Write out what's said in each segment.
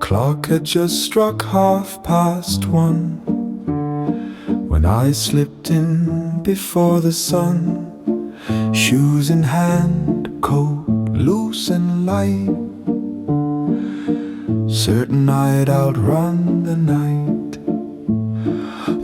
clock had just struck 1:30 when I slipped in before the sun, shoes in hand, coat loose and light, certain I'd outrun the night.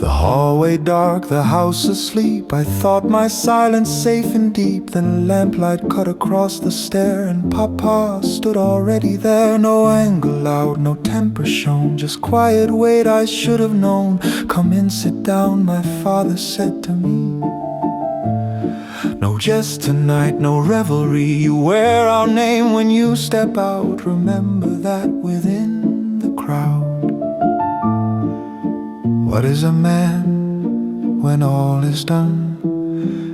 The hallway dark, the house asleep, I thought my silence safe and deep. Then lamplight cut across the stair, and Papa stood already there. No anger loud, no temper shown, just quiet weight I should have known. Come in, sit down, my father said to me. No jest tonight, no revelry. You wear our name when you step out. Remember that within the crowd. What is a man when all is done,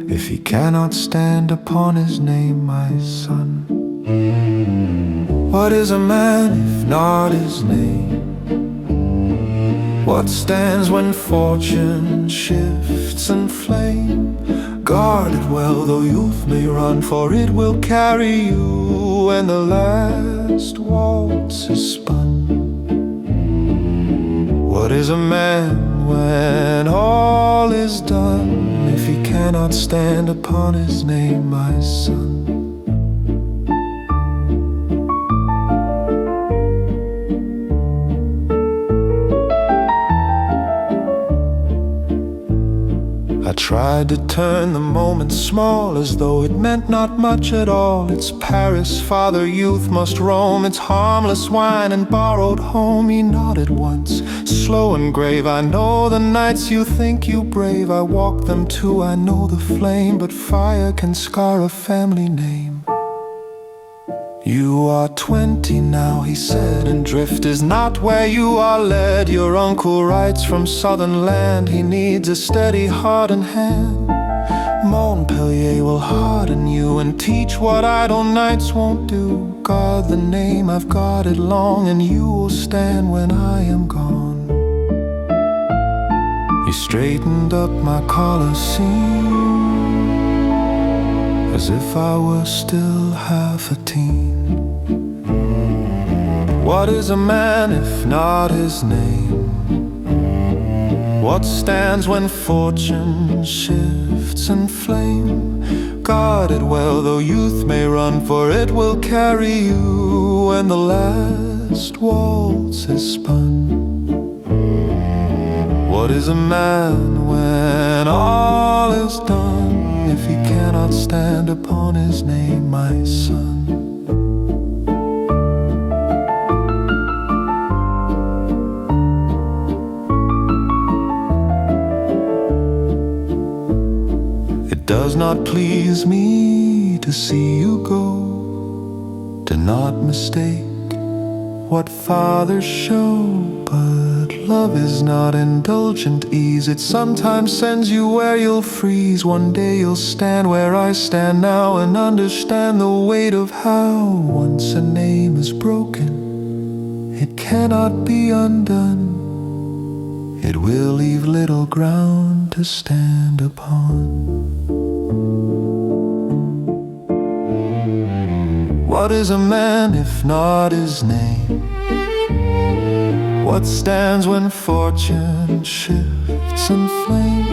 if he cannot stand upon his name, my son? What is a man if not his name? What stands when fortune shifts and flame? Guard it well, though youth may run, for it will carry you when the last waltz is spun. What is a man when all is done, if he cannot stand upon his name, my son? I tried to turn the moment small, as though it meant not much at all. It's Paris, father, youth must roam. It's harmless wine and borrowed home. He nodded once, slow and grave. I know the nights you think you brave. I walk them too, I know the flame, but fire can scar a family name. You are 20 now, he said, and drift is not where you are led. Your uncle writes from southern land, he needs a steady heart and hand. Montpellier will harden you and teach what idle nights won't do. Guard the name, I've guarded long, and you will stand when I am gone. He straightened up my collar seam, as if I were still half a teen. What is a man if not his name? What stands when fortune shifts and flame? Guard it well, though youth may run, for it will carry you when the last waltz is spun. What is a man when all is done, if he cannot stand upon his name, my son? It does not please me to see you go. Do not mistake what fathers show, but love is not indulgent ease. It sometimes sends you where you'll freeze. One day you'll stand where I stand now, and understand the weight of how, once a name is broken, it cannot be undone. It will leave little ground to stand upon. What is a man if not his name? What stands when fortune shifts and flame?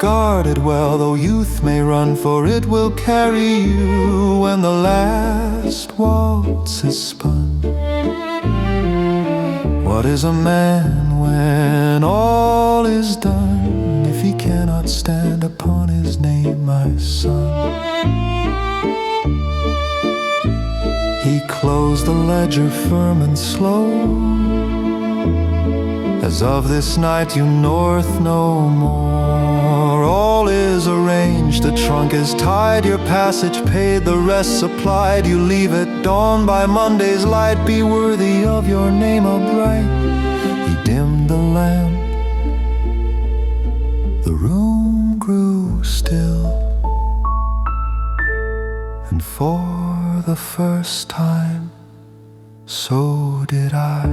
Guard it well, though youth may run, for it will carry you when the last waltz is spun. What is a man when all is done, if he cannot stand upon his name, my son? He closed the ledger firm and slow, as of this night you north no more. All is arranged, the trunk is tied, your passage paid, the rest supplied. You leave at dawn, by Monday's light be worthy of your name upright. He dimmed the lamp, the room grew still, and for the first time, so did I.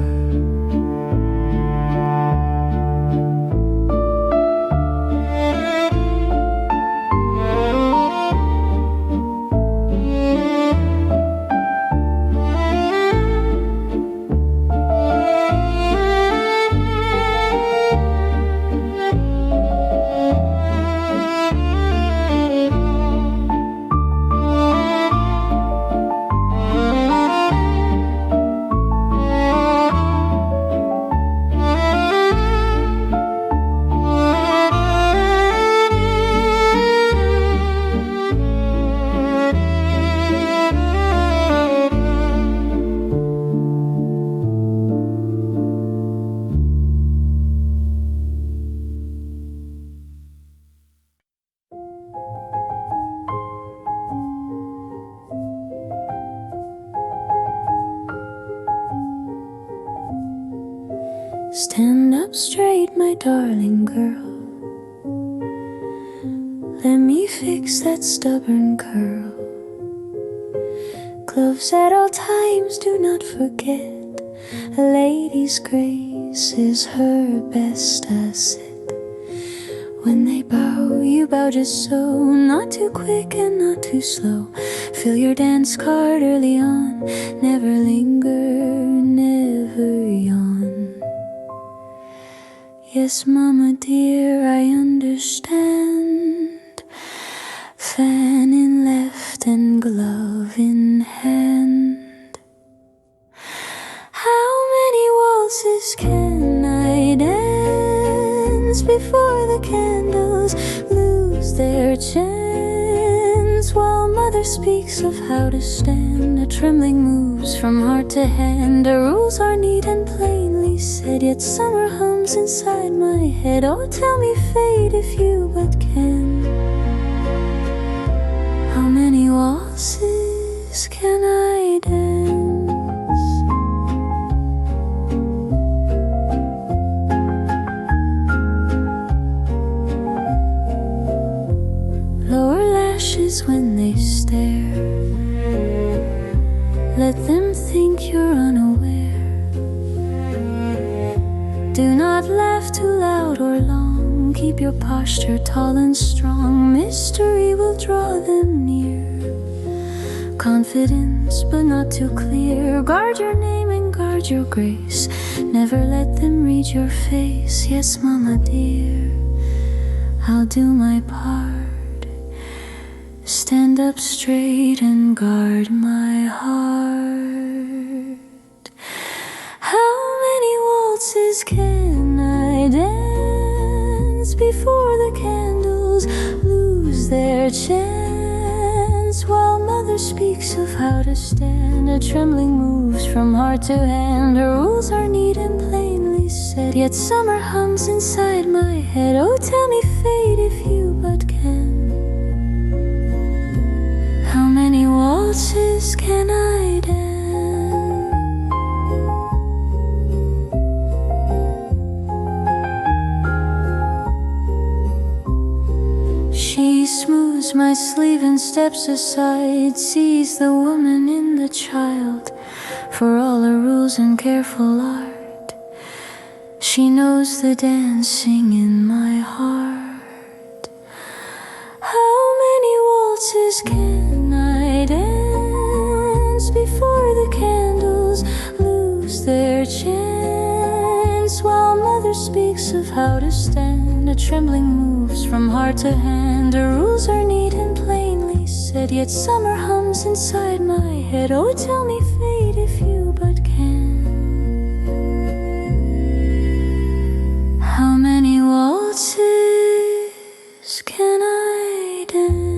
Stand up straight, my darling girl. Let me fix that stubborn curl. Gloves at all times, do not forget. A lady's grace is her best asset. When they bow, you bow just so. Not too quick and not too slow. Fill your dance card early on. Never linger, never yawn. Yes, mama dear, I understand. Fan in left and glove in hand. How many waltzes can I dance before the candles lose their chance? While mother speaks of how to stand, a trembling moves from heart to hand. The rules are neat and plainly said, yet summer hums inside my head. Oh, tell me, fate, if you but can. How many waltzes can I dance? Lower lashes when they stare. Let them think you're unaware. Do not laugh too loud or long. Keep your posture tall and strong. Mystery will draw them near. Confidence, but not too clear. Guard your name and guard your grace. Never let them read your face. Yes, mama dear, I'll do my part. Stand up straight and guard my heart. How many waltzes can I dance before the candles lose their chance? While mother speaks of how to stand, a trembling moves from heart to hand. Her rules are neat and plainly said, yet summer hums inside my head. Oh, tell me, fate, if you but can. How many waltzes can I dance? She smooths my sleeve and steps aside, sees the woman in the child. For all her rules and careful art, she knows the dancing in my heart. How many waltzes can I dance before the candles lose their chance? While mother speaks of how to stand, a trembling moves from heart to hand. The rules are neat and plainly said, yet summer hums inside my head. Oh, tell me, fate, if you but can. How many waltzes can I dance?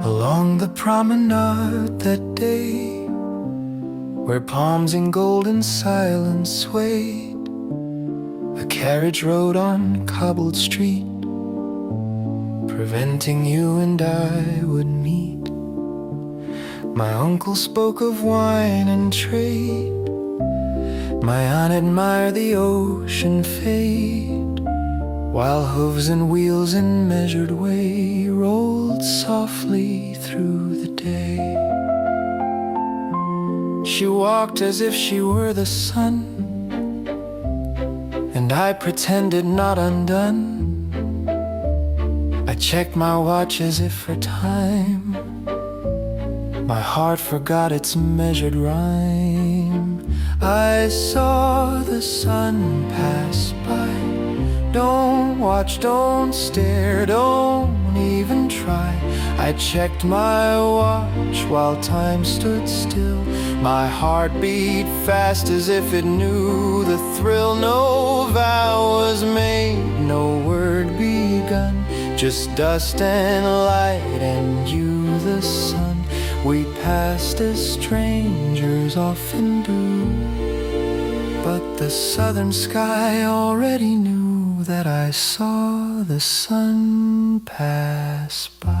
Along the promenade that day, where palms in golden silence swayed, a carriage rode on cobbled street, preventing you and I would meet. My uncle spoke of wine and trade, my aunt admired the ocean fade, while hooves and wheels in measured way rolled softly through the day. She walked as if she were the sun, and I pretended not undone. I checked my watch as if for time. My heart forgot its measured rhyme. I saw the sun pass by. Don't watch, don't stare, don't even try. I checked my watch while time stood still. My heart beat fast as if it knew the thrill. No vow was made, no word begun, just dust and light and you, the sun. we passed as strangers often do. But the southern sky already knew that I saw the sun pass by.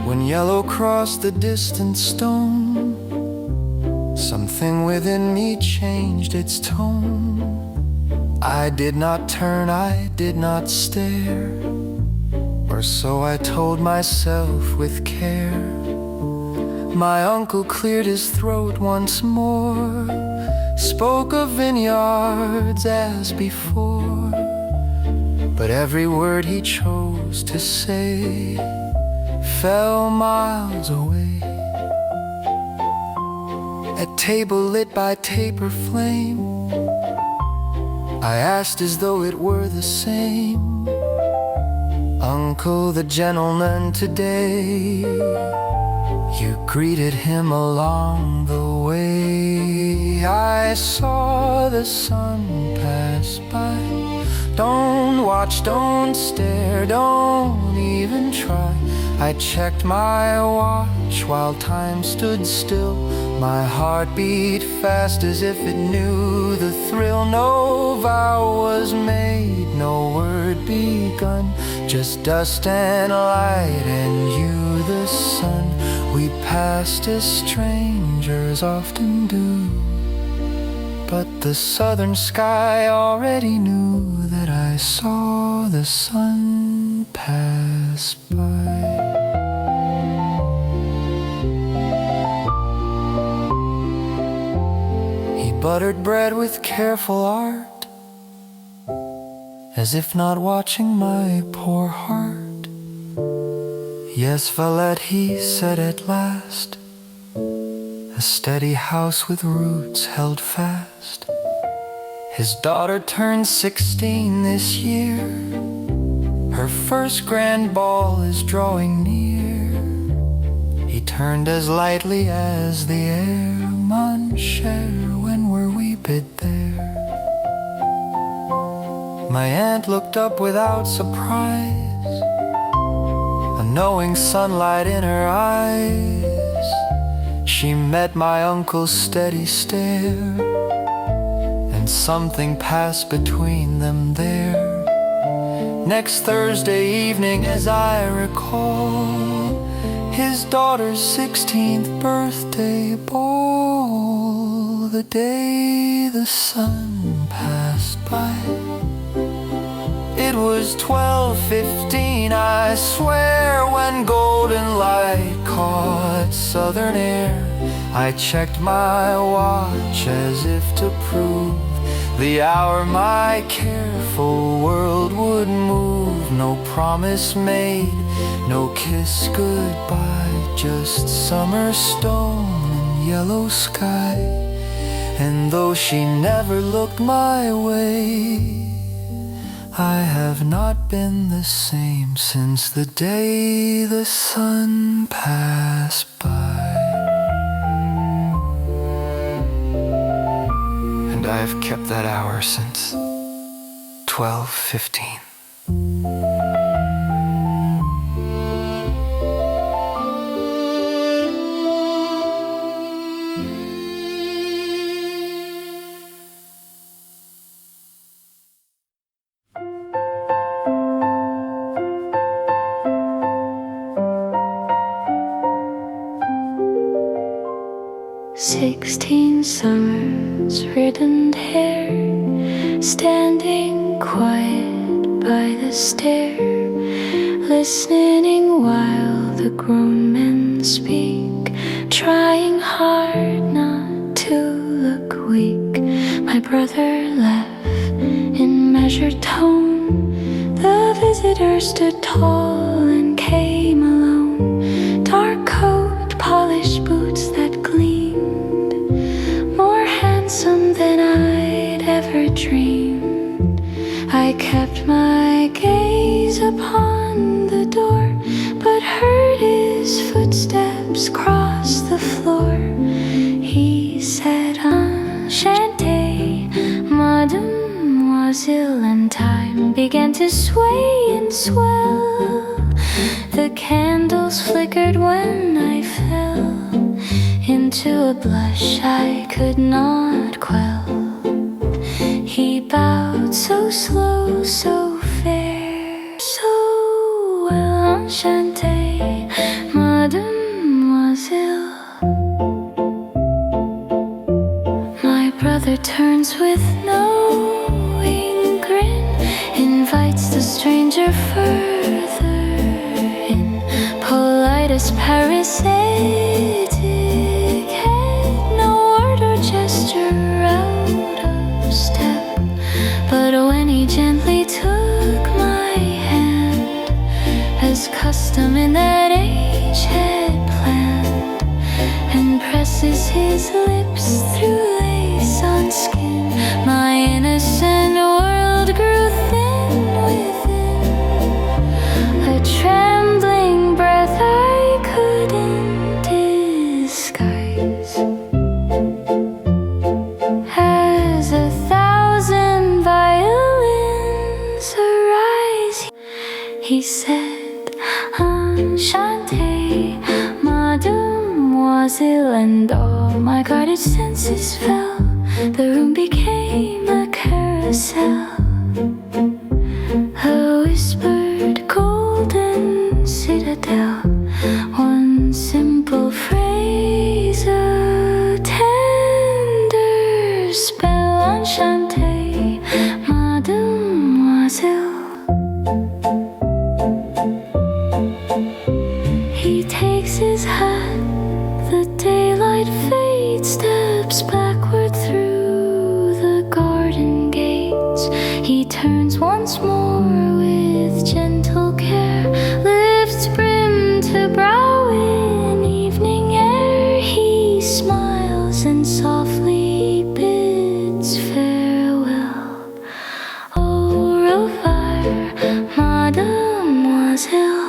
When yellow crossed the distant stone, something within me changed its tone. I did not turn, I did not stare, or so I told myself with care. My uncle cleared his throat once more, spoke of vineyards as before, but every word he chose to say fell miles away. At table lit by taper flame, I asked as though it were the same, "Uncle, the gentleman today, you greeted him along the way." I saw the sun pass by. Don't watch, don't stare, don't even try. I checked my watch while time stood still. My heart beat fast as if it knew the thrill. No vow was made, no word begun, just dust and light and you, the sun. We passed as strangers often do, but the southern sky already knew that I saw the sun pass by. He buttered bread with careful art, as if not watching my poor heart. "Yes, Valette," he said at last, "a steady house with roots held fast." His daughter turned 16 this year. Her first grand ball is drawing near. He turned as lightly as the air. "Mon cher, when were we bid there?" My aunt looked up without surprise, a knowing sunlight in her eyes. She met my uncle's steady stare, and something passed between them there. Next Thursday evening, as I recall, his daughter's 16th birthday ball, the day the sun passed by. It was 12:15, I swear, when golden light caught southern air. I checked my watch as if to prove the hour my careful world would move. No promise made, no kiss goodbye, just summer stone and yellow sky. And though she never looked my way, I have not been the same since the day the sun passed by. And I have kept that hour since 12:15. "16 summers, reddened hair, standing quiet by the stair, listening while the grown men speak, trying hard not to look weak. My brother left in measured tone, the visitor stood tall and came alone. Dark coat, polished boots that gleamed, more handsome than I'd ever dreamed. I kept my gaze upon the door, but heard his footsteps cross the floor. He said, "Enchanté Mademoiselle," and time began began to sway and swell. The candles flickered when I fell into a blush I could not quell. He bowed so slow, so fair, so well. Enchanté Mademoiselle. My brother turns with knowing grin, invites the stranger further in. Polite as Paris etiquette, no word or gesture out of step. But when he gently took my hand, as custom in that age had planned, and presses his lips through lace on skin, my innocent world grew thin within. A trembling breath I couldn't disguise, as 1,000 violins arise. He said, Enchanté Mademoiselle, and all my guarded senses fell. The room became a carousel, a whispered golden citadel. One simple phrase, a tender spell. Enchanté Mademoiselle. He takes his hat, the daylight fades, steps backward through the garden gates. He turns once more with gentle care, lifts brim to brow in evening air. He smiles and softly bids farewell. Au revoir, Mademoiselle.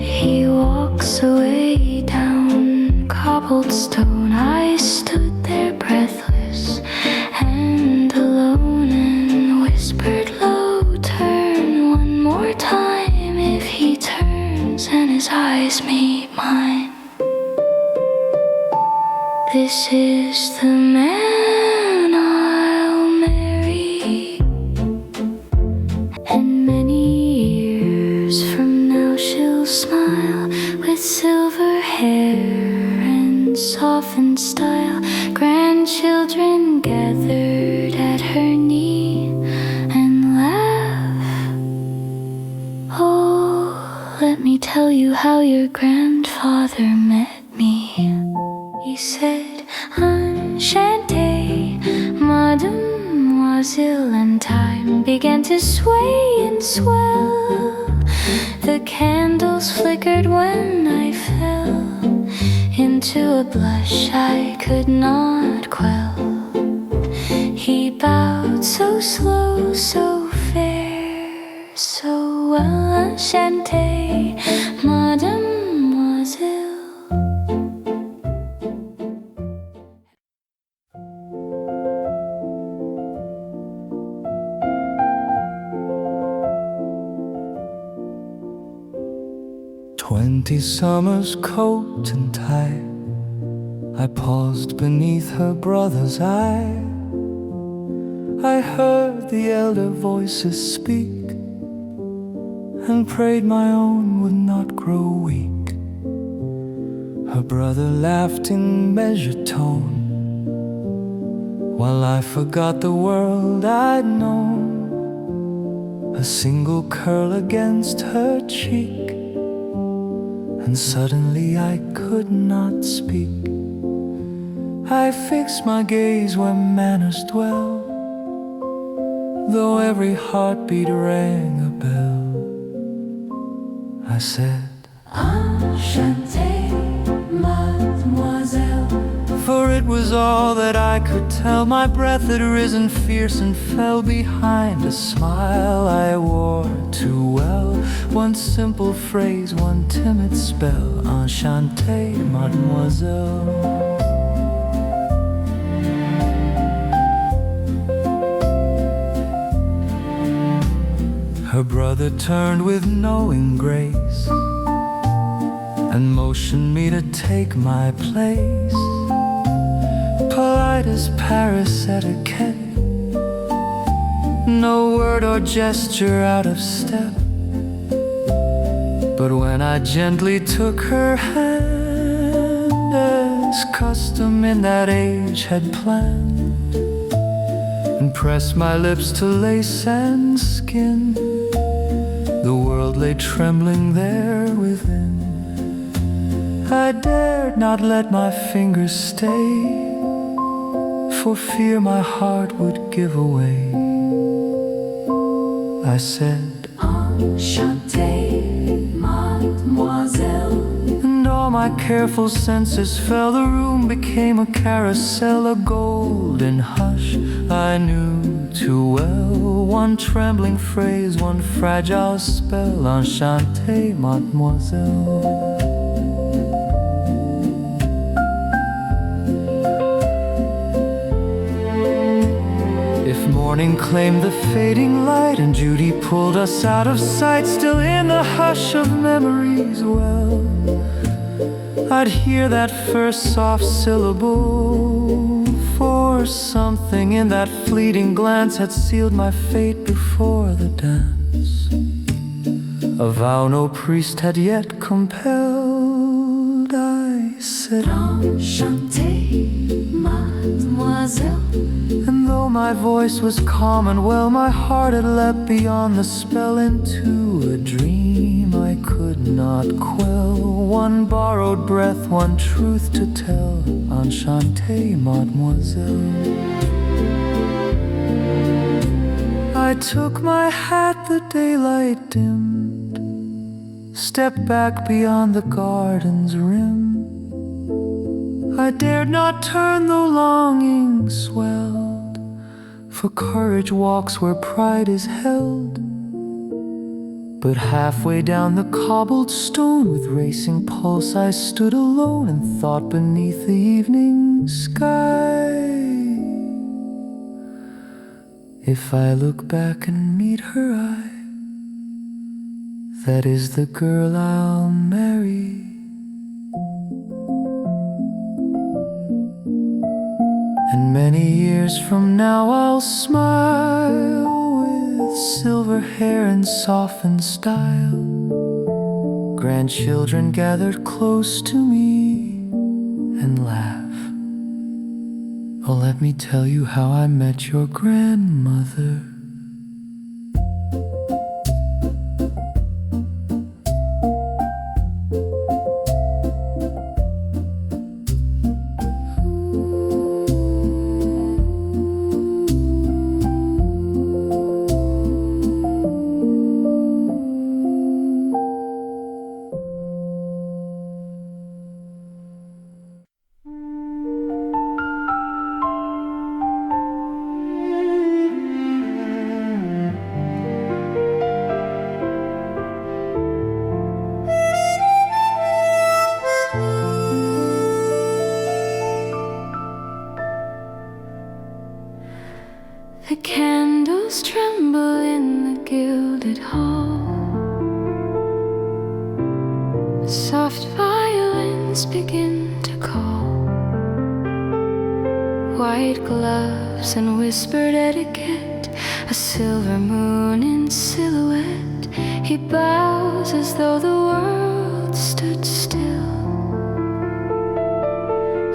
He walks away down cobbled stone. I stood there breathless and alone, and whispered low, turn one more time. If he turns and his eyes meet mine, this is the man I'll marry. And many years from now she'll smile with silver hair and softened style. Grandchildren gathered at her knee and laugh. Oh, let me tell you how your grandfather met me. He said, Enchanté Mademoiselle, and time began to sway and swell. The candles flickered when I fell into a blush I could not quell. He bowed so slow, so fair, so well. Enchanté Mademoiselle. "20 summers, coat and tie." I paused beneath her brother's eye. I heard the elder voices speak, and prayed my own would not grow weak. Her brother laughed in measured tone, while I forgot the world I'd known. A single curl against her cheek, and suddenly I could not speak. I fixed my gaze where manners dwell, though every heartbeat rang a bell. I said, Enchanté Mademoiselle, for it was all that I could tell. My breath had risen fierce and fell behind a smile I wore too well. One simple phrase, one timid spell, Enchanté Mademoiselle. Her brother turned with knowing grace and motioned me to take my place. Polite as Paris etiquette, no word or gesture out of step. But when I gently took her hand, as custom in that age had planned, and pressed my lips to lace and skin, the world lay trembling there within. I dared not let my fingers stay, for fear my heart would give away. I said, Enchanté Mademoiselle, and all my careful senses fell. The room became a carousel, a golden hush I knew too well. One trembling phrase, one fragile spell, Enchanté Mademoiselle. If morning claimed the fading light and Judy pulled us out of sight, still in the hush of memories, well, I'd hear that first soft syllable, for something in that fleeting glance had sealed my fate before the dance. A vow no priest had yet compelled. I said, Enchanté Mademoiselle, and though my voice was calm and well, my heart had leapt beyond the spell into a dream I could not quell. One borrowed breath, one truth to tell, Enchanté Mademoiselle. I took my hat, the daylight dimmed, stepped back beyond the garden's rim. I dared not turn though longing swelled, for courage walks where pride is held. But halfway down the cobbled stone, with racing pulse I stood alone and thought beneath the evening sky. If I look back and meet her eye, that is the girl I'll marry. And many years from now I'll smile with silver hair and softened style. Grandchildren gathered close to me and laugh. Oh, let me tell you how I met your grandmother. The candles tremble in the gilded hall. Soft violins begin to call. White gloves and whispered etiquette, a silver moon in silhouette. He bows as though the world stood still.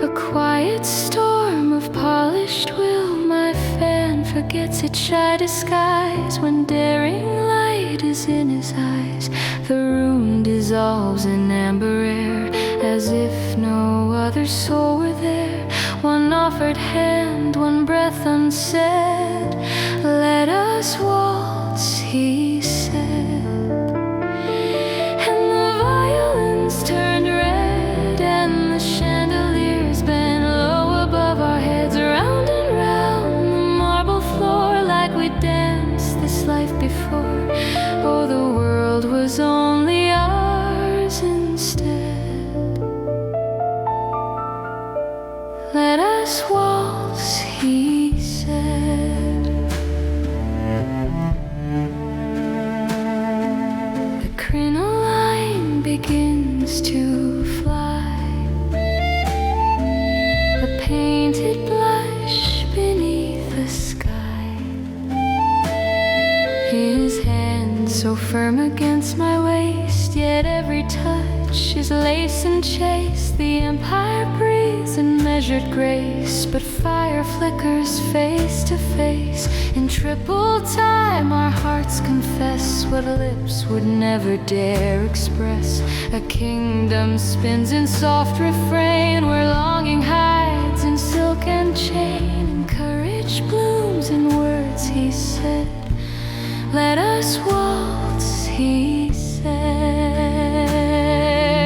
A quiet storm of polished will, my fan forgets its shy disguise. When daring light is in his eyes, the room dissolves in amber air, as if no other soul were there. One offered hand, one breath unsaid. Let us waltz, he said. And the violins turned red, and the chandeliers bent low above our heads. Round and round the marble floor, like we danced this life before. Oh, the world was only ours instead. Let us waltz, he said. season chase. The empire breathes in measured grace, but fire flickers face to face. In triple time our hearts confess what lips would never dare express. A kingdom spins in soft refrain, where longing hides in silk and chain, and courage blooms in words he said. Let us waltz, he said.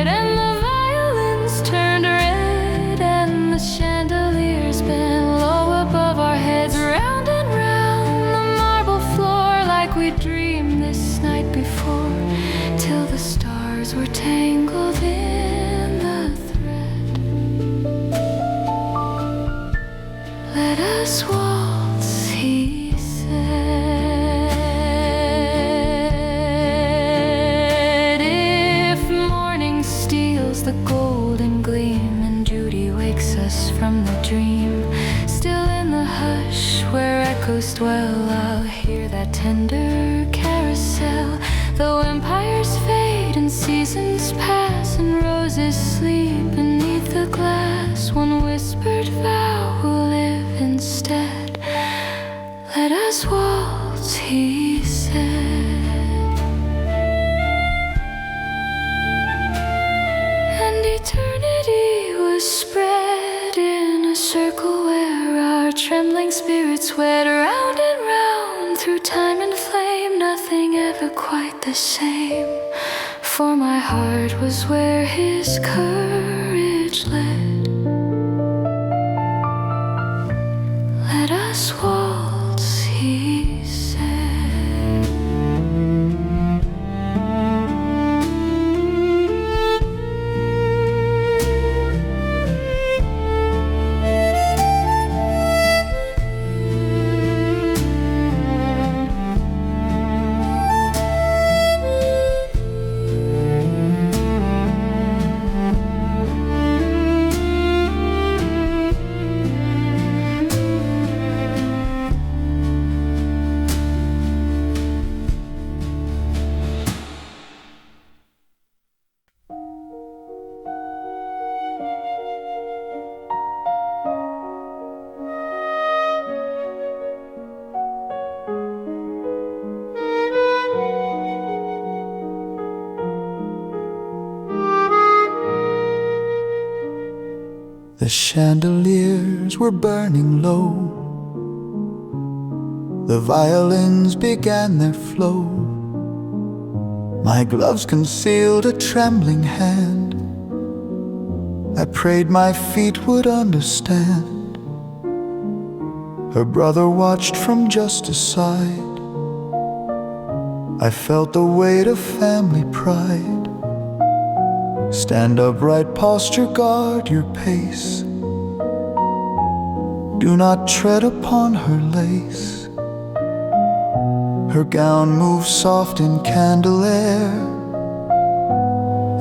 And the violins turned red, and the chandeliers bent low above our heads. Round and round the marble floor, like we dreamed this night before, till the stars were tangled in the thread. Let us waltz, he said. If morning steals the golden gleam, and duty wakes us from the dream, still in the hush where echoes dwell, I'll hear that tender carousel. Though empires fade and seasons pass, and roses sleep beneath the glass, one whispered vow will live instead. Let us waltz, he said. And eternity was spread in a circle where our trembling spirits wed. Round and round through time and flame, nothing ever quite the same, for my heart was where his courage led. Let us waltz, he said. The chandeliers were burning low, the violins began their flow. My gloves concealed a trembling hand. I prayed my feet would understand. Her brother watched from just aside. I felt the weight of family pride. Stand upright, posture, guard your pace. Do not tread upon her lace. Her gown moves soft in candle air,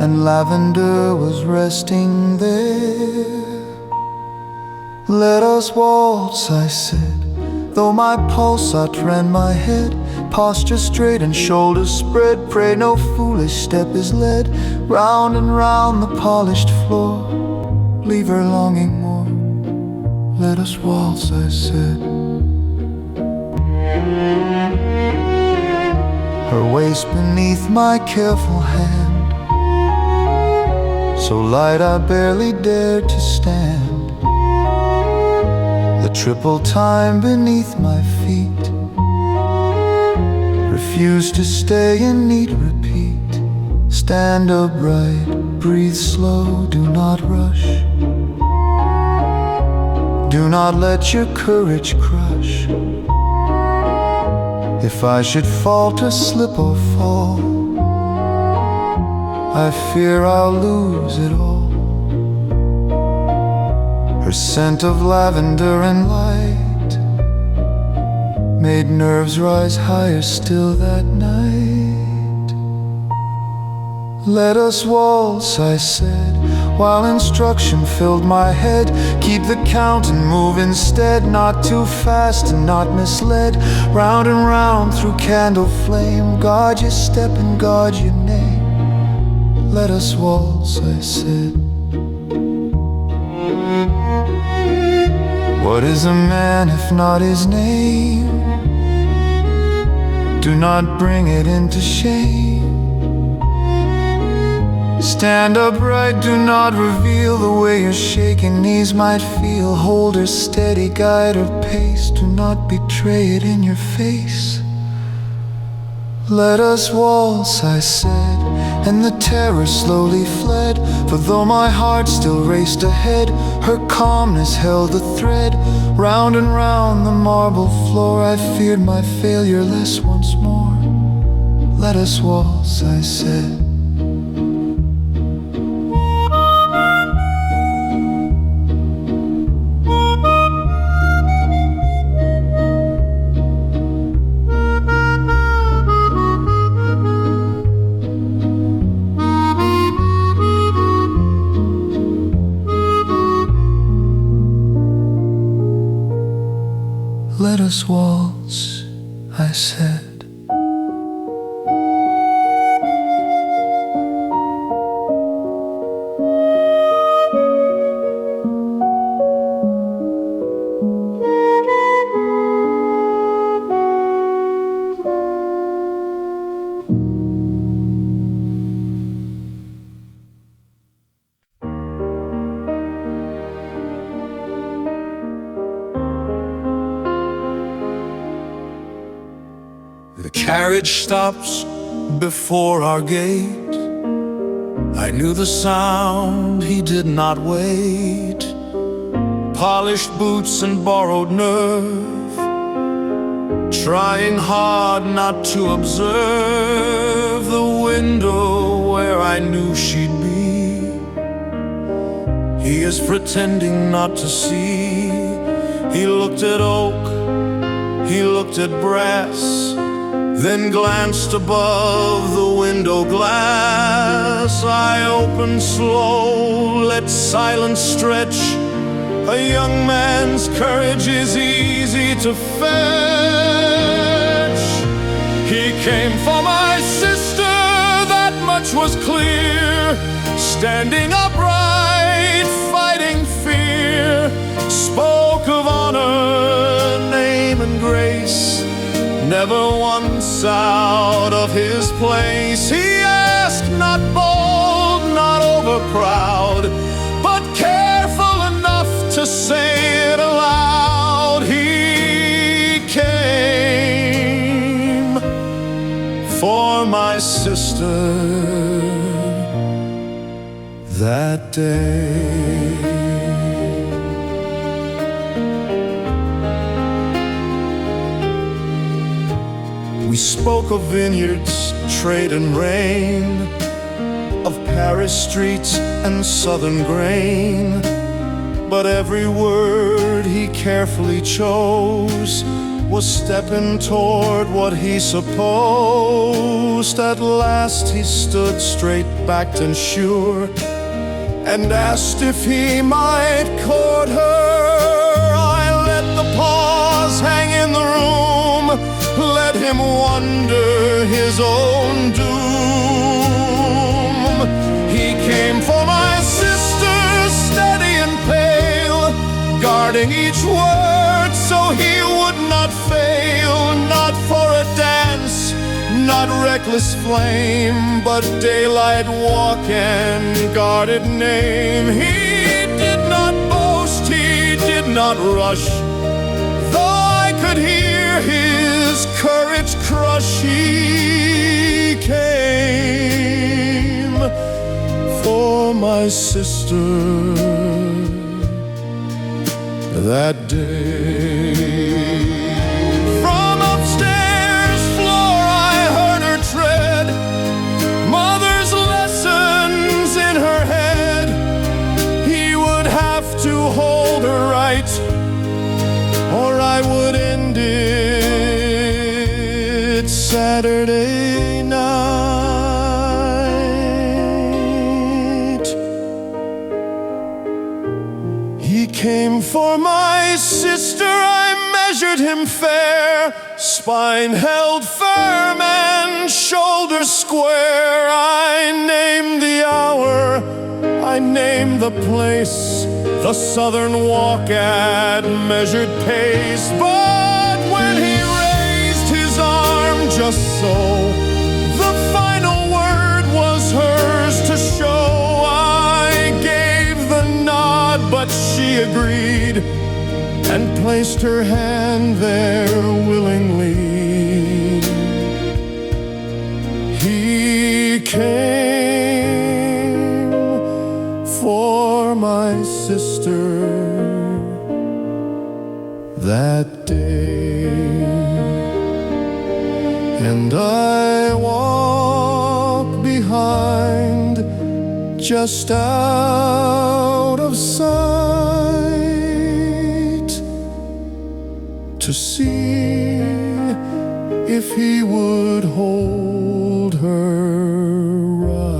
and lavender was resting there. Let us waltz, I said, though my pulse outran my head. Posture straight and shoulders spread, pray no foolish step is led. Round and round the polished floor, leave her longing more. Let us waltz, I said. Her waist beneath my careful hand, so light I barely dared to stand. The triple time beneath my feet refused to stay in neat repeat. Stand upright, breathe slow, do not rush. Do not let your courage crush. If I should falter, slip or fall, I fear I'll lose it all. Her scent of lavender and light made nerves rise higher still that night. Let us waltz, I said, while instruction filled my head. Keep the count and move instead, not too fast and not misled. Round and round through candle flame, guard your step and guard your name. Let us waltz, I said. What is a man if not his name? Do not bring it into shame. Stand upright, do not reveal the way your shaking knees might feel. Hold her steady, guide her pace, do not betray it in your face. Let us waltz, I said, and the terror slowly fled. For though my heart still raced ahead, her calmness held the thread. Round and round the marble floor, I feared my failure less once more. Let us waltz, I said. Let us waltz, I said. The carriage stops before our gate. I knew the sound, he did not wait. Polished boots and borrowed nerve, trying hard not to observe the window where I knew she'd be. He is pretending not to see. He looked at oak, he looked at brass, then glanced above the window glass. I opened slow, let silence stretch. A young man's courage is easy to fetch. He came for my sister, that much was clear. Standing upright, fighting fear. Spoke of honor, name and grace. Never once out of his place. He asked, not bold, not overproud, but careful enough to say it aloud. He came for my sister that day. We spoke of vineyards, trade and rain, of Paris streets and southern grain. But every word he carefully chose was stepping toward what he supposed. At last he stood straight-backed and sure, and asked if he might court her. I let the pause hang in the room, let him wonder his own doom. He came for my sister, steady and pale, guarding each word so he would not fail. Not for a dance, not reckless flame, but daylight walk and guarded name. He did not boast, he did not rush, though I could hear his courage crush. He came for my sister that day. From upstairs floor I heard her tread, mother's lessons in her head. He would have to hold her right, or I would end it Saturday night. He came for my sister, I met measured him fair, spine held firm and shoulders square. I named the hour, I named the place, the southern walk at measured pace. But when he raised his arm just so, the final word was hers to show. I gave the nod, but she agreed and placed her hand there willingly. He came for my sister that day, and I walk behind, just out of sight, to see if he would hold her right.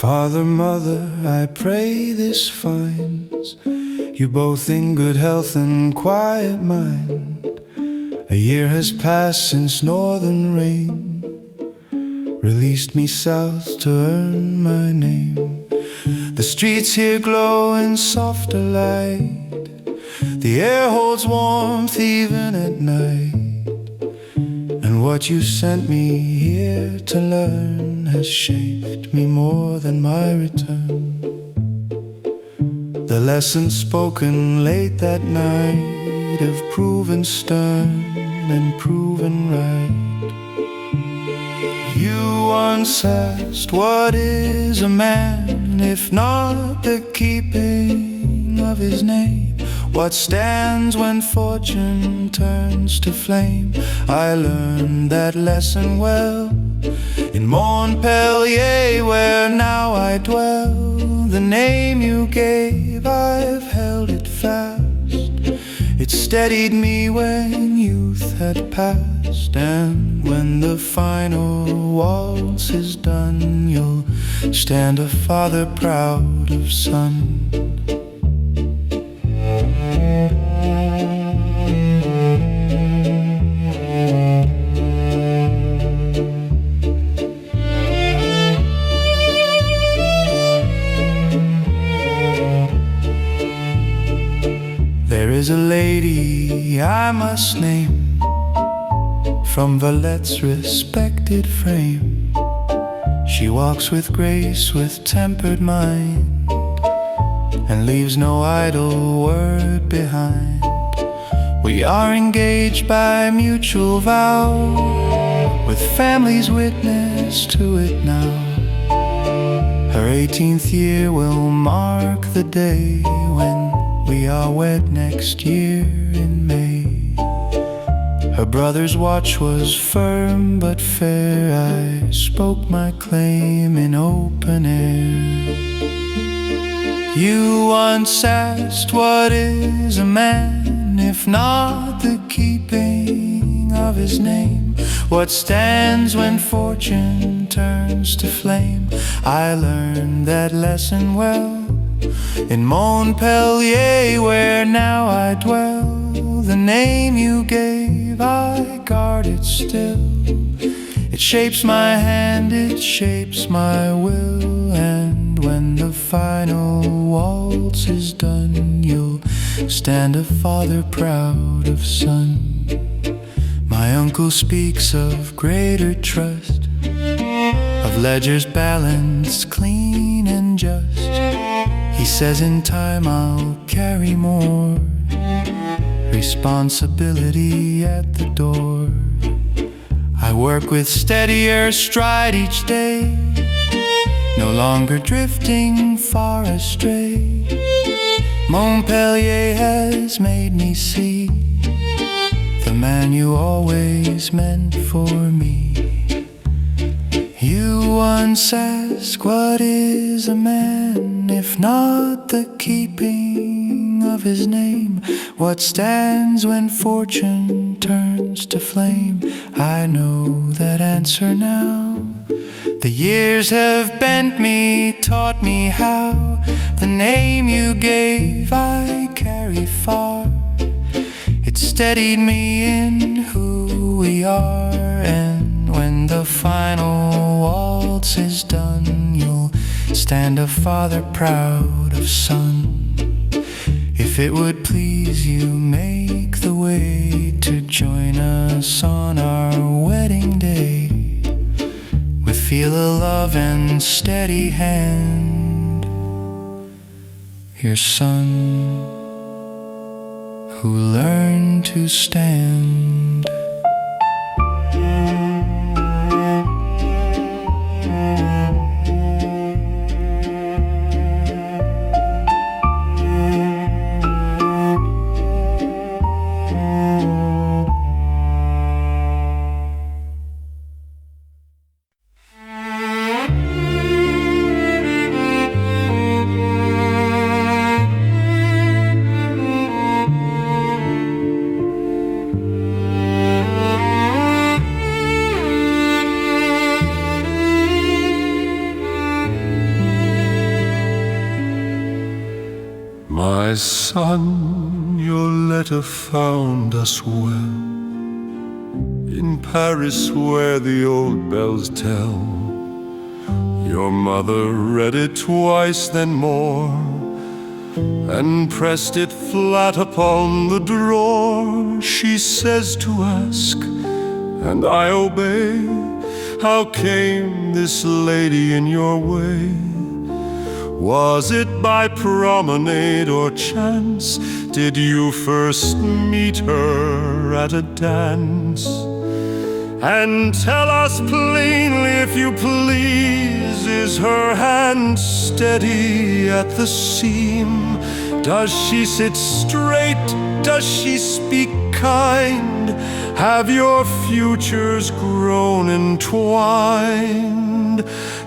Father, mother, I pray this finds you both in good health and quiet mind. A year has passed since northern rain released me south to earn my name. The streets here glow in softer light, the air holds warmth even at night. And what you sent me here to learn has shaped me more than my return. The lessons spoken late that night have proven stern and proven right. You once asked, what is a man if not the keeping of his name? What stands when fortune turns to flame? I learned that lesson well in Montpellier, where now I dwell. The name you gave, I've held it fast. It steadied me when youth had passed. And when the final waltz is done, you'll stand a father proud of son. There is a lady I must name, from Valette's respected frame. She walks with grace, with tempered mind, and leaves no idle word behind. We are engaged by mutual vow, with family's witness to it now. Her 18th year will mark the day when we are wed next year in May. Her brother's watch was firm but fair. I spoke my claim in open air. You once asked, what is a man if not the keeping of his name? What stands when fortune turns to flame? I learned that lesson well in Montpellier, where now I dwell. The name you gave, I guard it still. It shapes my hand, it shapes my will. And when the final waltz is done, you'll stand a father proud of son. My uncle speaks of greater trust, of ledgers balanced, clean and just. He says in time I'll carry more responsibility at the door. I work with steadier stride each day, no longer drifting far astray. Montpellier has made me see the man you always meant for me. You once asked, what is a man if not the keeping of his name? What stands when fortune turns to flame? I know that answer now. The years have bent me, taught me how. The name you gave I carry far. It steadied me in who we are. And when the final waltz is done, you'll stand a father proud of son. If it would please you, make the way to join us on our wedding day. Feel a love and steady hand, your son who learned to stand. My son, your letter found us well, in Paris where the old bells tell. Your mother read it twice, then more, and pressed it flat upon the drawer. She says to ask, and I obey, how came this lady in your way? Was it by promenade or chance? Did you first meet her at a dance? And tell us plainly, if you please, is her hand steady at the seam? Does she sit straight? Does she speak kind? Have your futures grown entwined?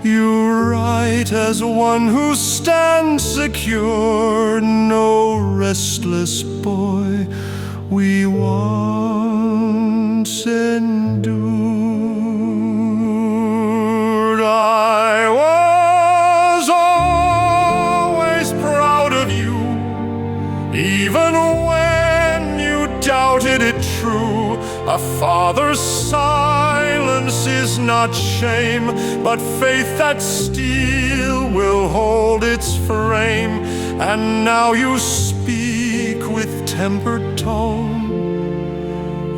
You write as one who stands secure, no restless boy we once endured. I was always proud of you, even when you doubted it true. A father's silence is not shame, but faith that still will hold its frame. And now you speak with tempered tone,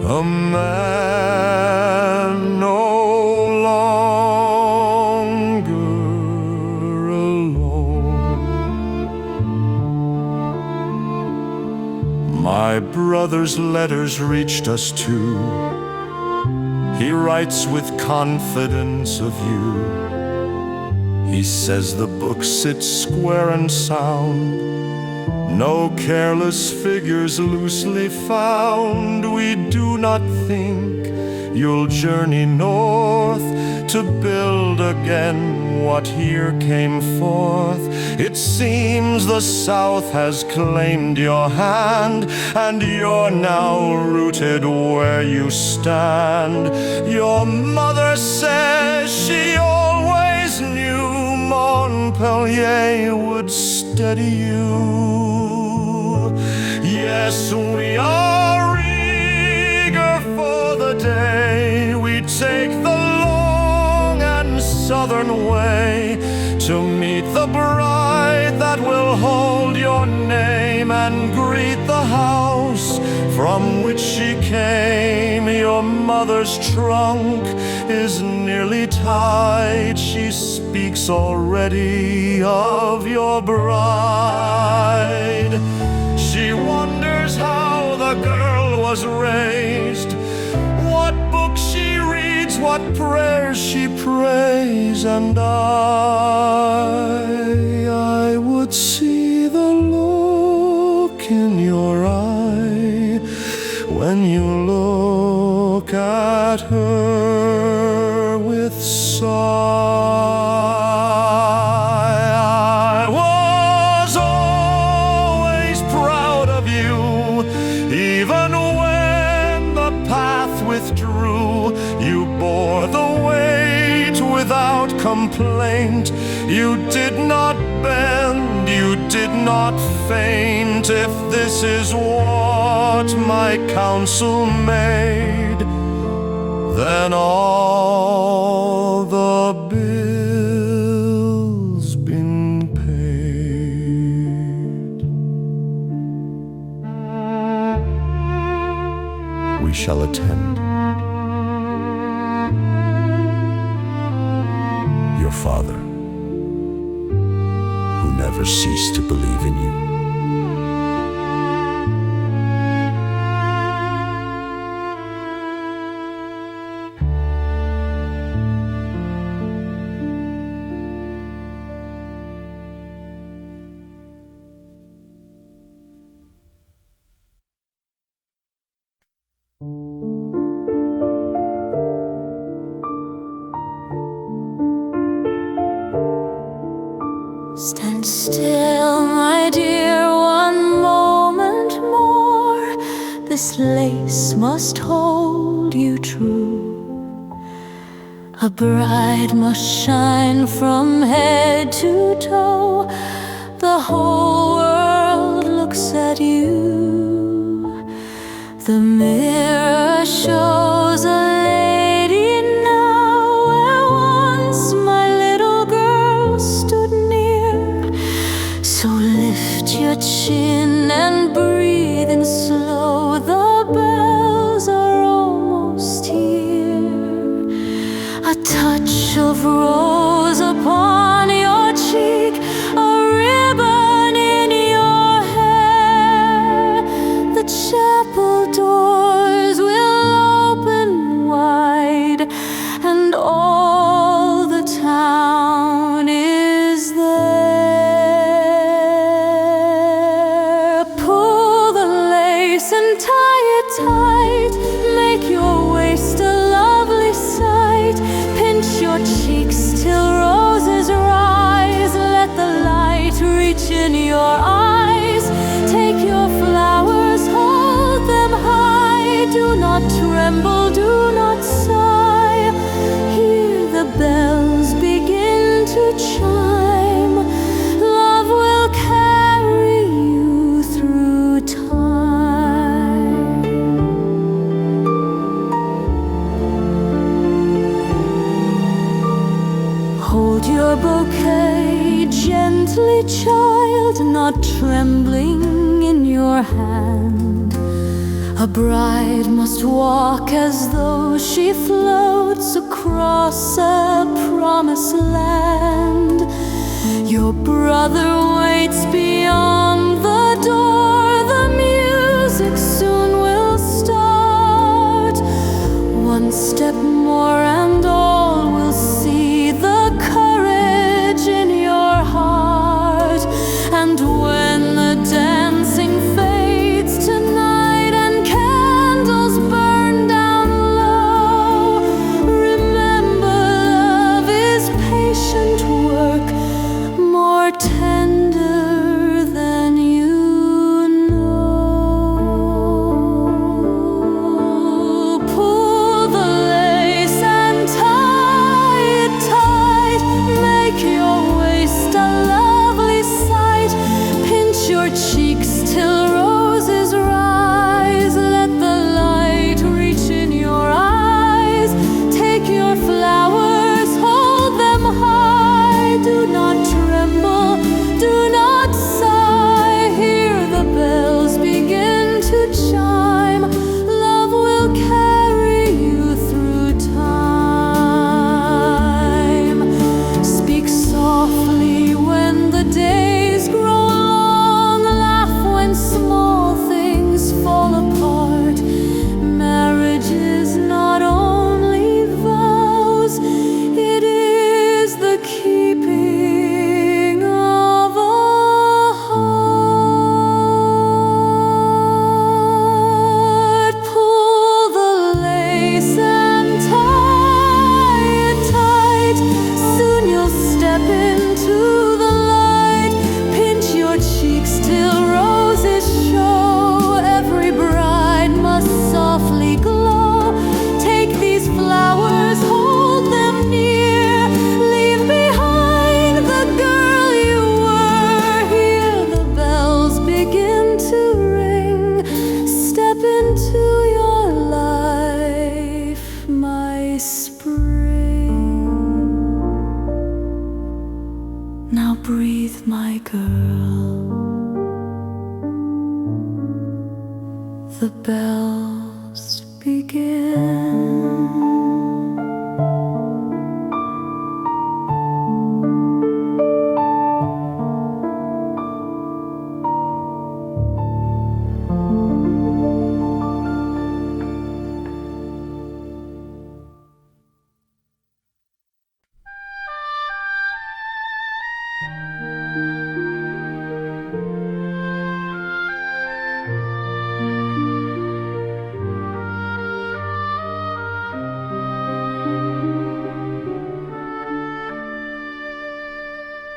a man no longer alone. My brother's letters reached us too. He writes with confidence of you. He says the book sits square and sound, no careless figures loosely found. We do not think you'll journey north to build again what here came forth. It seems the South has claimed your hand, and you're now rooted where you stand. Your mother says she always knew Montpellier would steady you. Yes, we are eager for the day we take the long and southern way to meet the bride that will hold your name and greet the house from which she came. Your mother's trunk is nearly tied. She speaks already of your bride. She wonders how the girl was raised, what book she reads what prayers she prays, and I would see the look in your eye when you look at her with sigh. I was always proud of you, even when the path withdrew. You bore the weight without complaint. You did not bend, you did not faint. If this is what my counsel made, then all the bills been paid. We shall attend your father, who never ceased to believe in you. Stand still, my dear, one moment more. This lace must hold you true. A bride must shine from head to toe. The whole world looks at you. The mirror shows a lady now, where once my little girl stood near. So lift your chin and breathe in slow. The bells are almost here. A touch of rose upon your cheek, a ribbon in your hair. The chapel doors will open wide, and all the town is there. Pull the lace and tie it tight. Make your waist a lovely sight. Pinch your cheeks till roses rise. Let the light reach in your eyes. Take your flowers, hold them high. Do not tremble, do not sigh. Hear the bells begin to chime. Love will carry you through time. Hold your bouquet gently, child, not trembling in your hand. A bride must walk as though she floats across a promised land. Your brother waits beyond the door. The music soon will start. One step more and all will see the courage in your heart. And when the dancing fades tonight and candles burn down low, remember love is patient work, more tender than you know. Pull the lace and by spring. Now breathe, my girl. The bells begin.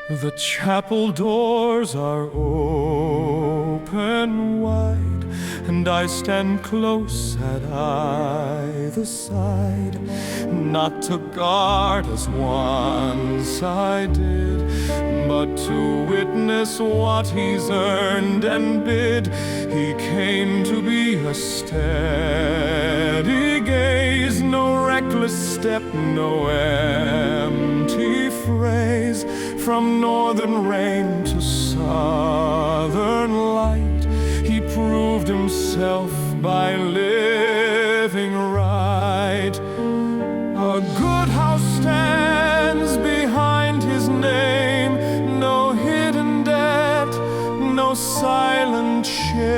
The chapel doors are open wide, and I stand close at either side, not to guard as once I did, but to witness what he's earned and bid. He came to be a steady gaze, no reckless step, no empty phrase. From northern rain to southern light, he proved himself by living right. A good house stands behind his name, no hidden debt, no silent shame.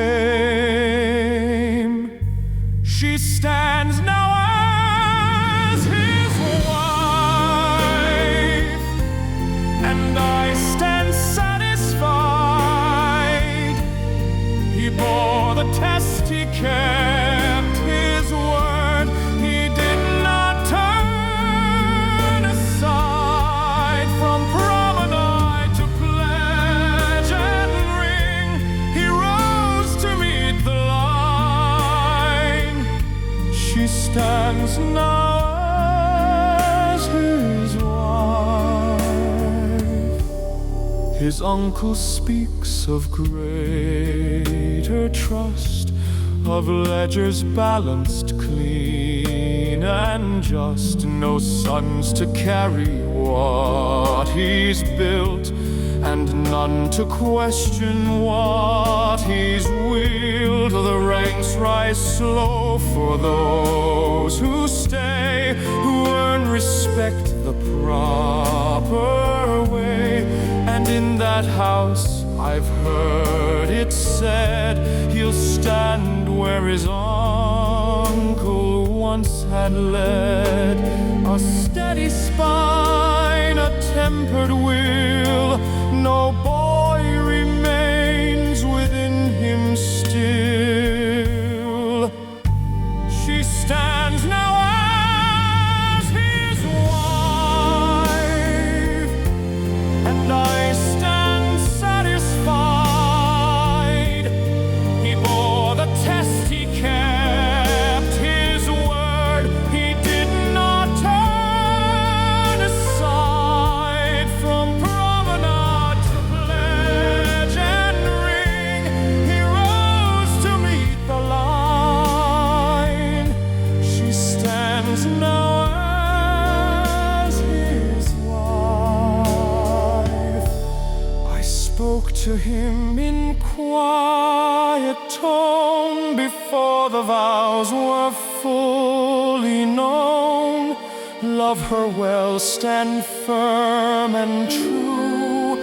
She stands now as his wife, and I stand satisfied. He bore the test, he kept his word. He did not turn aside from promenade to pledge and ring. He rose to meet the line. She stands now as his wife. His uncle speaks of greater trust, of ledgers balanced, clean and just. No sons to carry what he's built, and none to question what he's willed. The ranks rise slow for those who stay, who earn respect the proper way. And in that house I've heard it said, he'll stand where his uncle once had led. A steady spine, a tempered will, no boy remains within him still. She stands now as his wife, and I stand satisfied. He bore the test, he kept his word. He did not turn aside from promenade to pledge and ring. He rose to meet the line. She stands now as his wife. I spoke to him in quiet tone before the vows were fully known. Love her well, stand firm and true.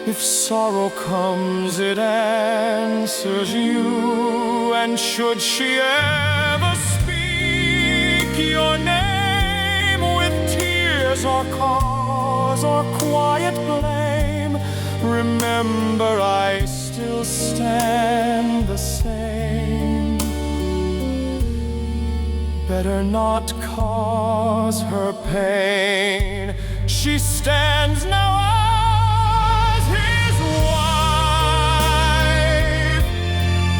If sorrow comes, it answers you. And should she ever speak your name with tears or cause or quiet blame, remember I still stand the same. Better not cause her pain. She stands now as his wife,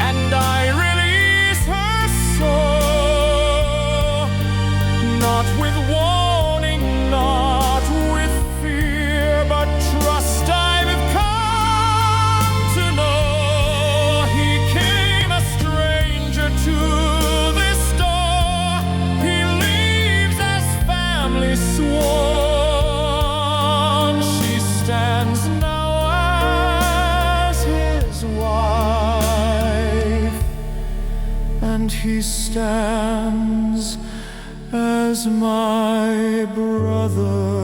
and I release her soul, not with warning, not with fear, but trust I've come to know. He came a stranger to this door. He leaves as as my brother.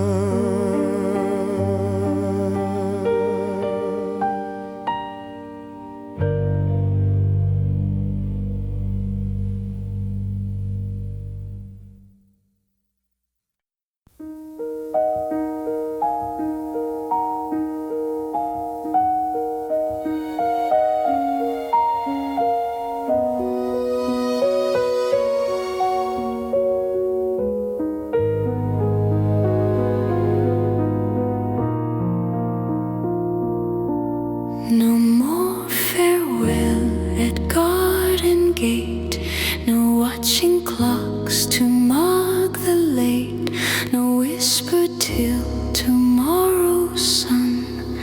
No more farewell at garden gate, no watching clocks to mark the late, no whisper till tomorrow's sun.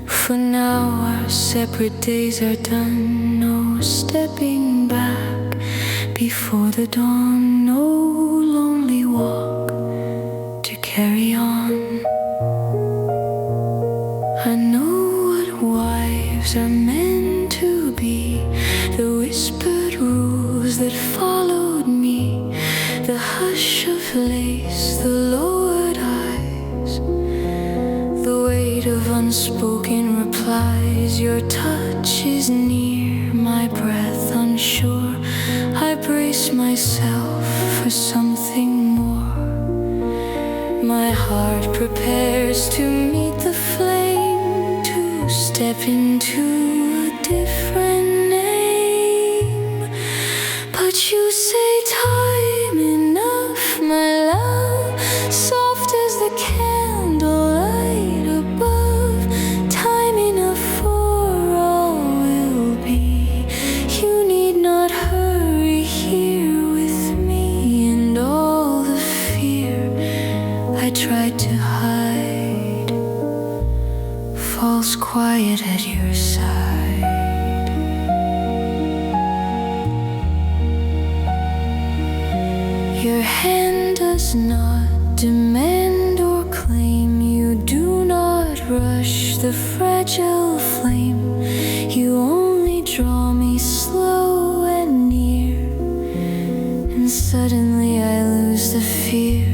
For now our separate days are done, no stepping back before the dawn, no lonely walk to carry on. I know wives are meant to be, the whispered rules that followed me, the hush of lace, the lowered eyes, the weight of unspoken replies. Your touch is near, my breath unsure. I brace myself for something more. My heart prepares to meet the flame, to step into a different name. But you say time enough, my love, soft as the candlelight above. Time enough for all will be. You need not hurry here with me, and all the fear I tried to hide falls quiet at your side. Your hand does not demand or claim. You do not rush the fragile flame. You only draw me slow and near, and suddenly I lose the fear,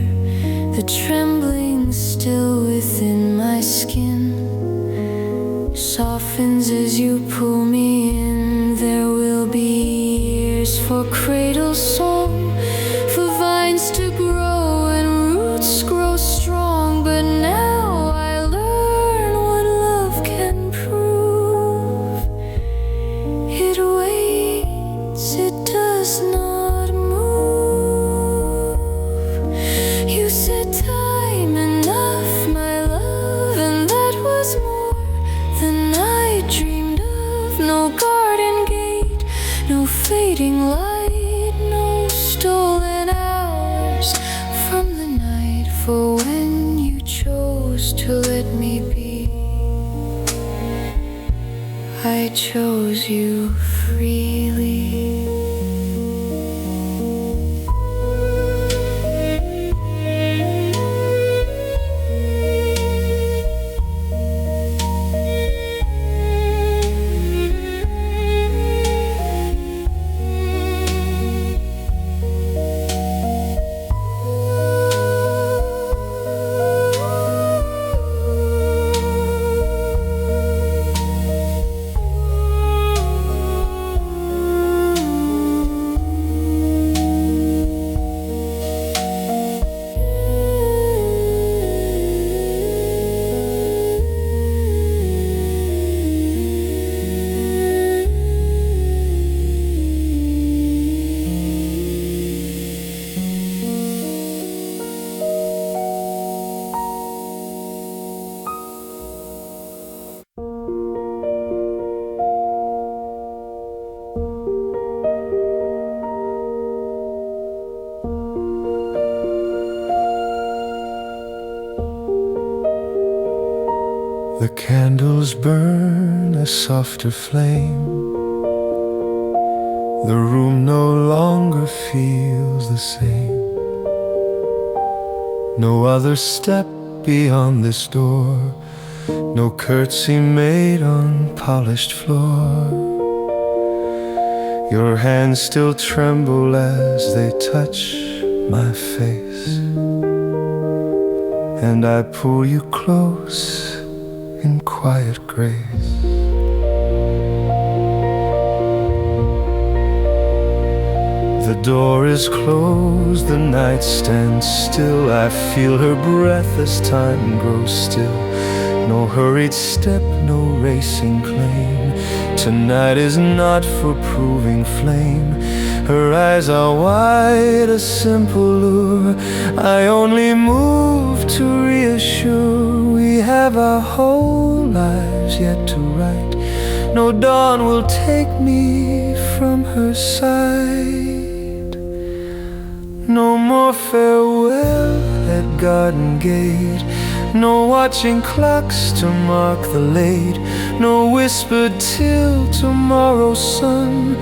the trembling still within my skin softens as you pull me in. There will be years for cradle song, for vines to grow and roots grow strong. But now I learn what love can prove. It waits, it does not move. You said time enough, my love, and that was more than I dreamed of. No garden gate, no fading light, no stolen hours from the night. For when you chose to let me be, I chose you freely. The candles burn a softer flame. The room no longer feels the same. No other step beyond this door, no curtsy made on polished floor. Your hands still tremble as they touch my face, and I pull you close in quiet grace. The door is closed, the night stands still. I feel her breath as time grows still. No hurried step, no racing claim. Tonight is not for proving flame. Her eyes are wide, a simple lure. I only move to reassure. We have our whole lives yet to write. No dawn will take me from her side. No more farewell at garden gate. No watching clocks to mark the late. No whispered till tomorrow's sun.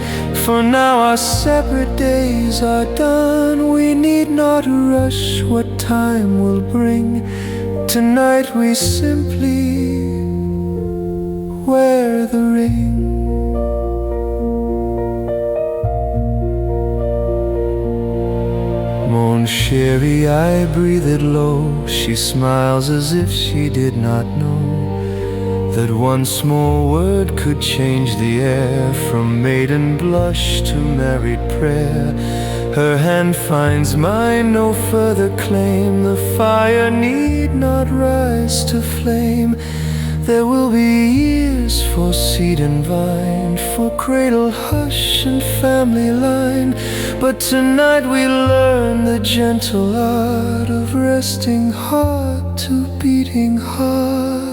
For now our separate days are done. We need not rush what time will bring. Tonight we simply wear the ring. Mon chéri, I breathe it low. She smiles as if she did not know that one small word could change the air, from maiden blush to married prayer. Her hand finds mine, no further claim. The fire need not rise to flame. There will be years for seed and vine, for cradle hush and family line. But tonight we learn the gentle art of resting heart to beating heart.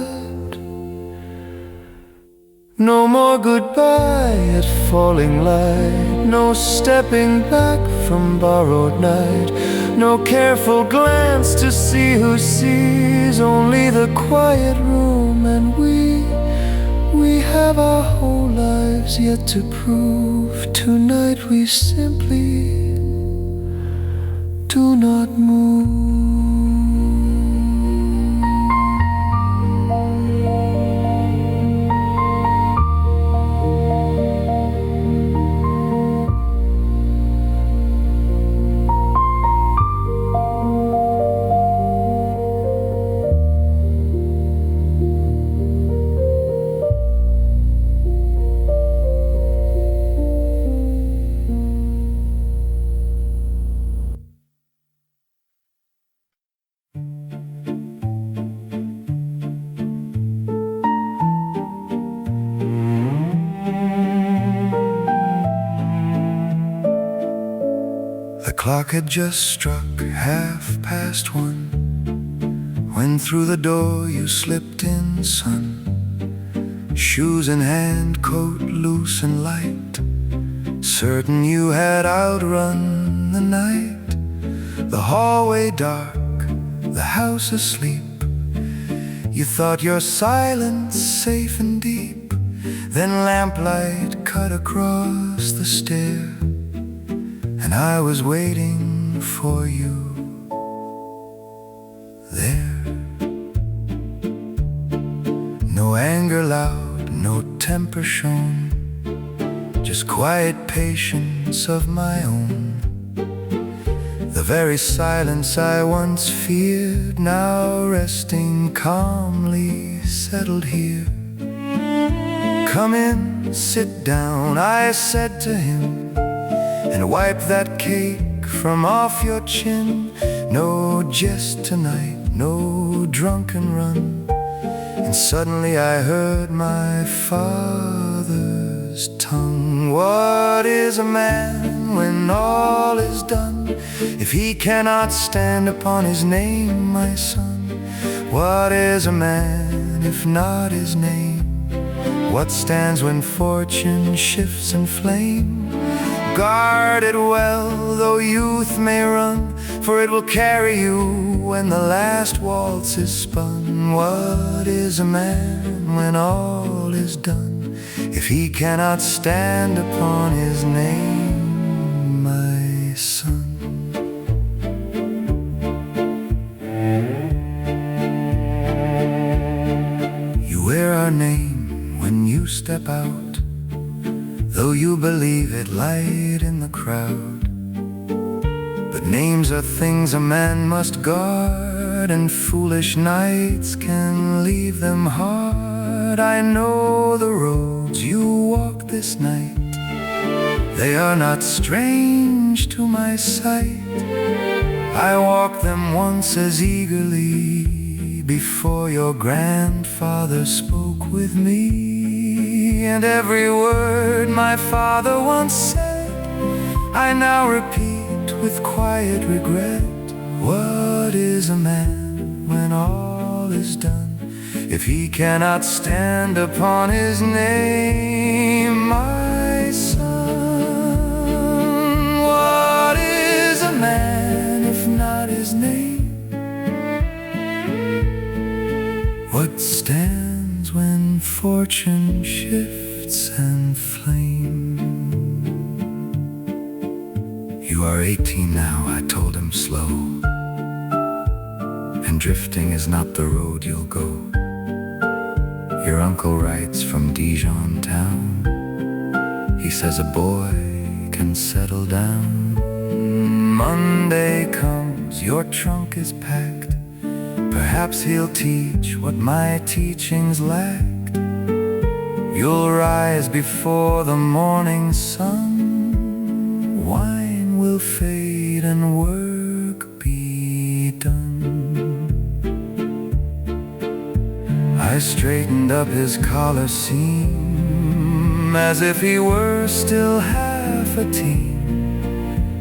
No more goodbye at falling light. No stepping back from borrowed night. No careful glance to see who sees. Only the quiet room and we have our whole lives yet to prove. Tonight we simply do not move. The clock had just struck 1:30 when through the door you slipped in, son. Shoes in hand, coat loose and light, certain you had outrun the night. The hallway dark, the house asleep. You thought your silence safe and deep. Then lamplight cut across the stair, and I was waiting for you there. No anger loud, no temper shown, just quiet patience of my own. The very silence I once feared, now resting calmly settled here. Come in, sit down, I said to him, and wipe that cake from off your chin. No jest tonight, no drunken run. And suddenly I heard my father's tongue. What is a man when all is done, if he cannot stand upon his name, my son? What is a man if not his name? What stands when fortune shifts in flame? Guard it well, though youth may run, for it will carry you when the last waltz is spun. What is a man when all is done, if he cannot stand upon his name, my son? You wear our name when you step out, though you believe it light in the crowd. But Names are things a man must guard, and foolish nights can leave them hard. I know the roads you walk this night, they are not strange to my sight. I walked them once as eagerly before your grandfather spoke with me. And every word my father once said, I now repeat with quiet regret. What is a man when all is done, if he cannot stand upon his name? My son, what is a man if not his name? What stands when fortune shifts and flame? You are 18 now, I told him slow, and drifting is not the road you'll go. Your uncle writes from Dijon town. He says a boy can settle down. Monday comes, your trunk is packed. Perhaps he'll teach what my teachings lacked. You'll rise before the morning sun. Wine will fade and work be done. I straightened up his collar seam, as if he were still half a teen.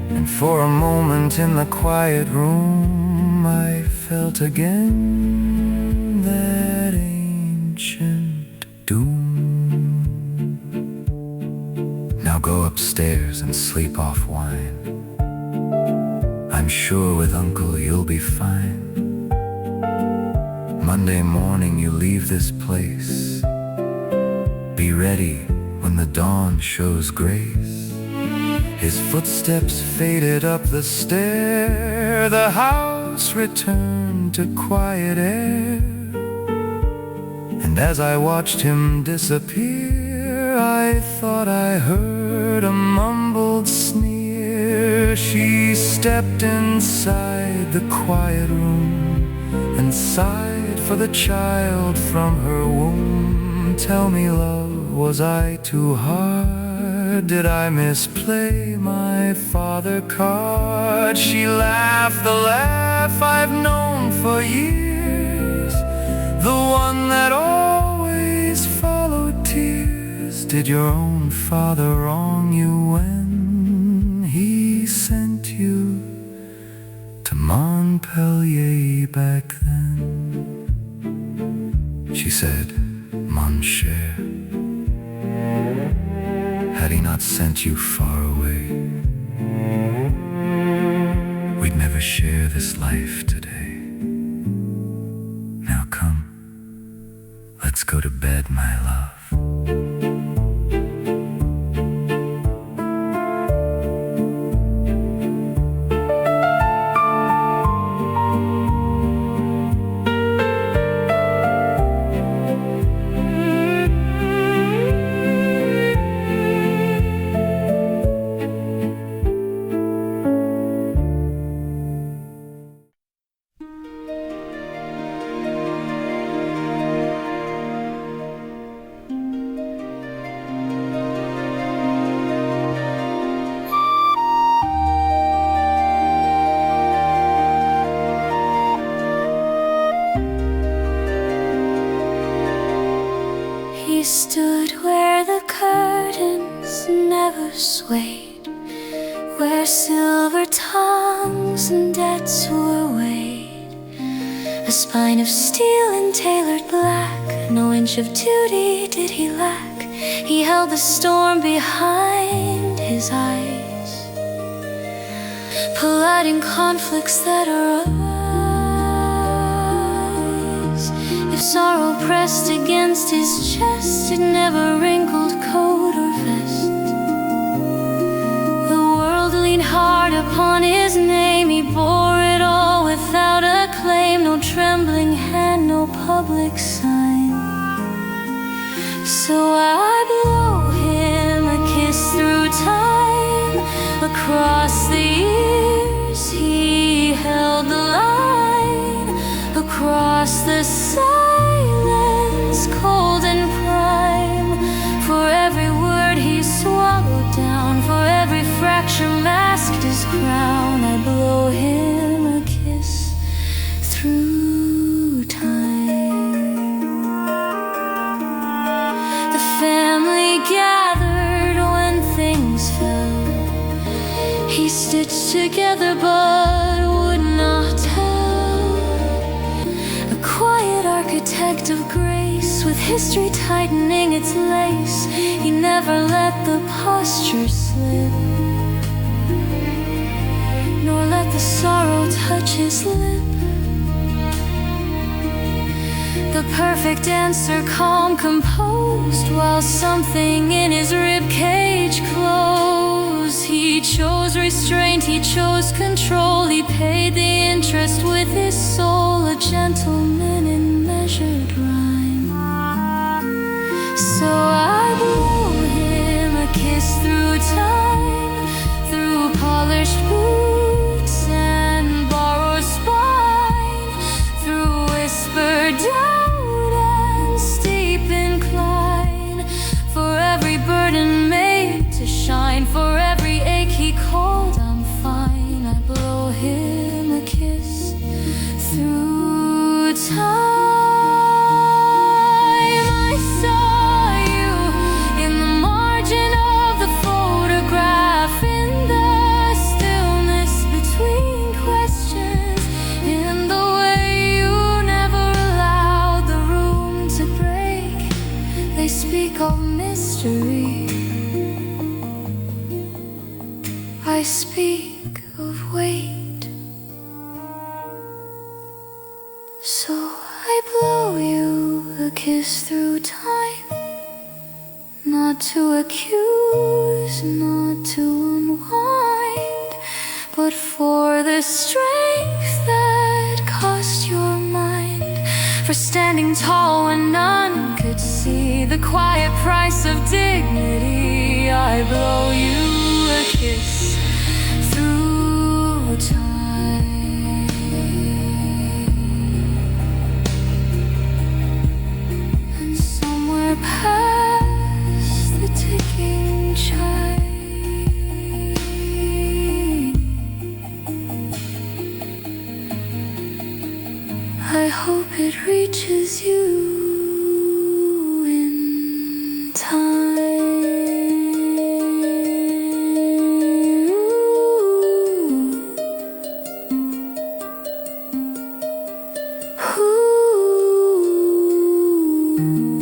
And for a moment in the quiet room, I felt again that ancient doom. Now go upstairs and sleep off wine. I'm sure with Uncle you'll be fine. Monday morning you leave this place. Be ready when the dawn shows grace. His footsteps faded up the stair. The house returned to quiet air. And as I watched him disappear, I thought I heard a mumbled sneer. She stepped inside the quiet room and sighed for the child from her womb. Tell me, love, was I too hard? Did I misplay my father card? She laughed the laugh I've known for years, the one that always followed tears. Did your own father wrong you when he sent you to Montpellier back then? She said, Mon cher, had he not sent you far away, we'd never share this life today. Now come, let's go to bed, my love. He stood where the curtains never swayed, where silver tongues and debts were weighed. A spine of steel and tailored black, no inch of duty did he lack. He held the storm behind his eyes, polite conflicts that arise. If sorrow pressed against his chest, it never wrinkled coat or vest. The world leaned hard upon his name. He bore it all without a claim. No trembling hand, no public sign. So I blow him a kiss through time. Across the years he across the silence, cold and prime. For every word he swallowed down, for every fracture masked his crown, I blow him a kiss through time. The family gathered when things fell. He stitched together but would not tell. A quiet architect of grace, with history tightening its lace. He never let the posture slip, nor let the sorrow touch his lip. The perfect answer, calm, composed, while something in his ribcage closed. He chose restraint, he chose control. He paid the interest with his soul, a gentleman in measured rhyme. So I blow him a kiss through time, through polished boots and borrowed spine, through whispered doubt and steep incline. For every burden made to shine, for every ache he called I'm fine, I blow him a kiss through time. I saw you in the margin of the photograph, in the stillness between questions, in the way you never allowed the room to break. They speak of mystery, I speak of weight. So I blow you a kiss through time, not to accuse, not to unwind, but for the strength that cost your mind, for standing tall when none could see, the quiet price of dignity. I blow you a kiss through time. And somewhere past the ticking chime, I hope it reaches you in time. Ooh.